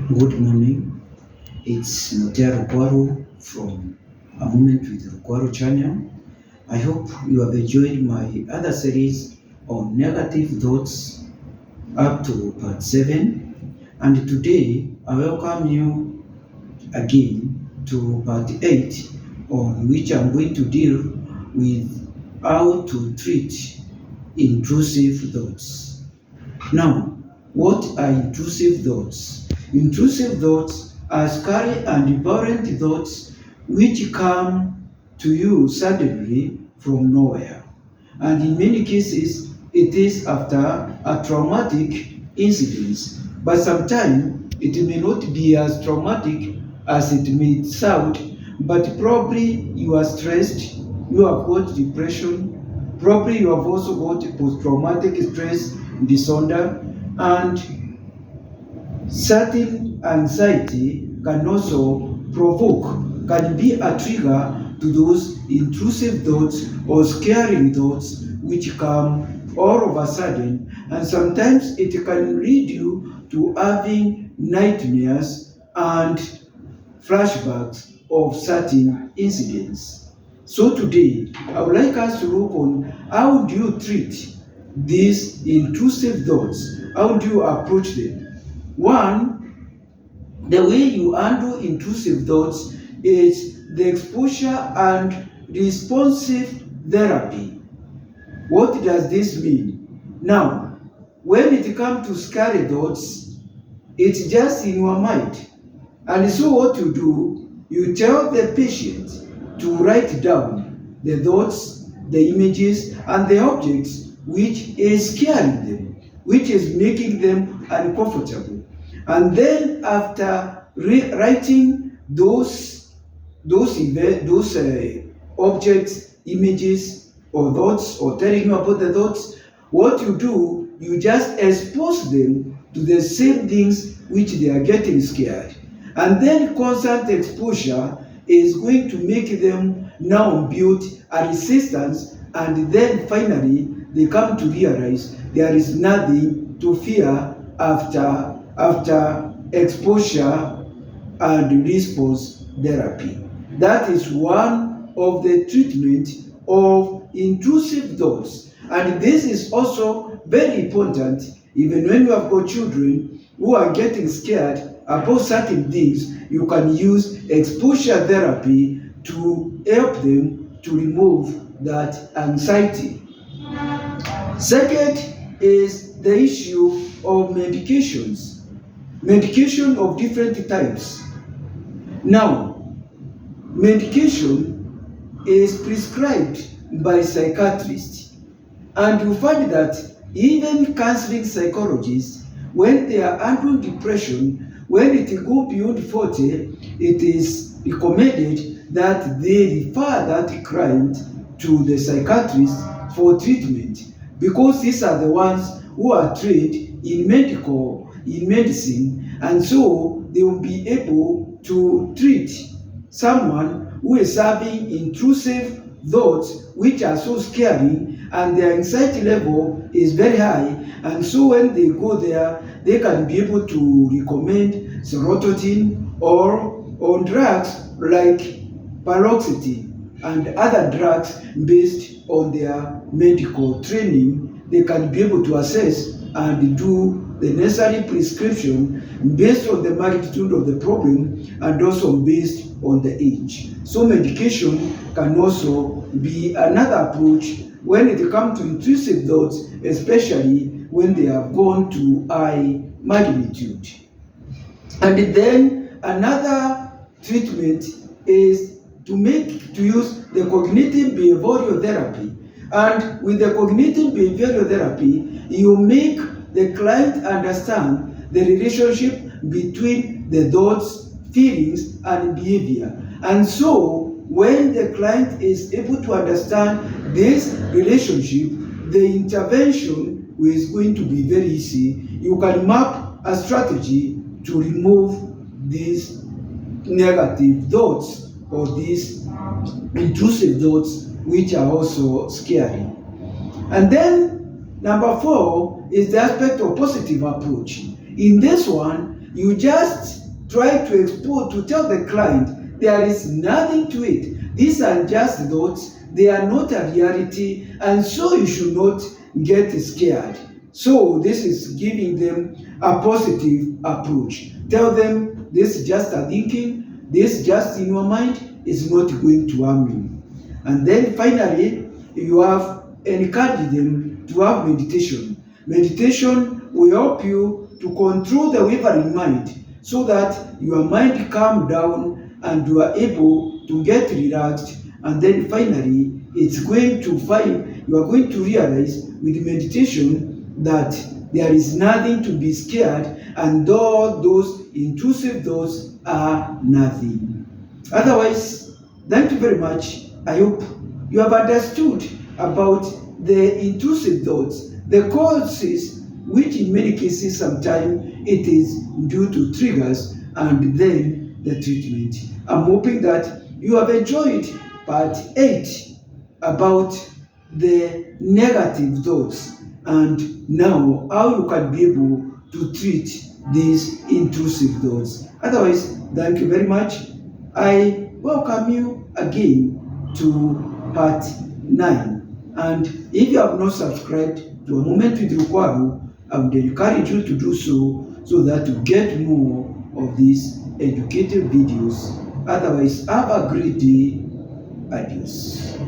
Good morning. It's Mutia Rukwaru from A Moment with Rukwaru channel. I hope you have enjoyed my other series on negative thoughts up to part 7. And today I welcome you again to part 8, on which I'm going to deal with how to treat intrusive thoughts. Now, what are intrusive thoughts? Intrusive thoughts are scary and violent thoughts which come to you suddenly from nowhere. And in many cases, it is after a traumatic incident. But sometimes it may not be as traumatic as it may sound, but probably you are stressed, you have got depression, probably you have also got post-traumatic stress disorder, and certain anxiety can also can be a trigger to those intrusive thoughts or scaring thoughts which come all of a sudden, and sometimes it can lead you to having nightmares and flashbacks of certain incidents. So today, I would like us to look on how do you treat these intrusive thoughts? How do you approach them? One, the way you handle intrusive thoughts is the exposure and responsive therapy. What does this mean? Now, when it comes to scary thoughts, it's just in your mind. And so what you do, you tell the patient to write down the thoughts, the images, and the objects which is scaring them, which is making them uncomfortable. And then after writing those objects, images, or thoughts, or telling you about the thoughts, what you do, you just expose them to the same things which they are getting scared. And then constant exposure is going to make them now build a resistance, and then finally they come to realize there is nothing to fear after exposure and response therapy. That is one of the treatment of intrusive thoughts. And this is also very important even when you have got children who are getting scared about certain things. You can use exposure therapy to help them to remove that anxiety. Second is the issue of medications. Medication of different types. Now, medication is prescribed by psychiatrists, and you find that even counseling psychologists, when they are handling depression, when it goes beyond 40, it is recommended that they refer that client to the psychiatrist for treatment, because these are the ones who are trained in medicine, and so they will be able to treat someone who is having intrusive thoughts which are so scary, and their anxiety level is very high. And so when they go there, they can be able to recommend serotonin or on drugs like paroxetine and other drugs based on their medical training. They can be able to assess and do the necessary prescription based on the magnitude of the problem, and also based on the age. So medication can also be another approach when it comes to intrusive thoughts, especially when they have gone to high magnitude. And then another treatment is to use the cognitive behavioral therapy. And with the cognitive behavioral therapy, you make the client understand the relationship between the thoughts, feelings, and behavior. And so when the client is able to understand this relationship, the intervention is going to be very easy. You can map a strategy to remove these negative thoughts or these intrusive thoughts which are also scary. And then number 4 is the aspect of positive approach. In this one, You just try to expose, to tell the client there is nothing to it. These are just thoughts, they are not a reality, and so you should not get scared. So this is giving them a positive approach. Tell them this is just a thinking, this just in your mind is not going to harm you. And then finally, you have encouraged them to have meditation. Meditation will help you to control the wavering mind so that your mind calm down and you are able to get relaxed. And then finally, you are going to realize with meditation that there is nothing to be scared, and all those intrusive thoughts are nothing. Otherwise, thank you very much. I hope you have understood about the intrusive thoughts, the causes, which in many cases sometimes it is due to triggers, and then the treatment. I'm hoping that you have enjoyed part 8 about the negative thoughts, and now how you can be able to treat these intrusive thoughts. Otherwise, thank you very much. I welcome you again to part 9. And if you have not subscribed to A Moment with Rukwaru, I would encourage you to do so that you get more of these educative videos. Otherwise, have a great day. Adios.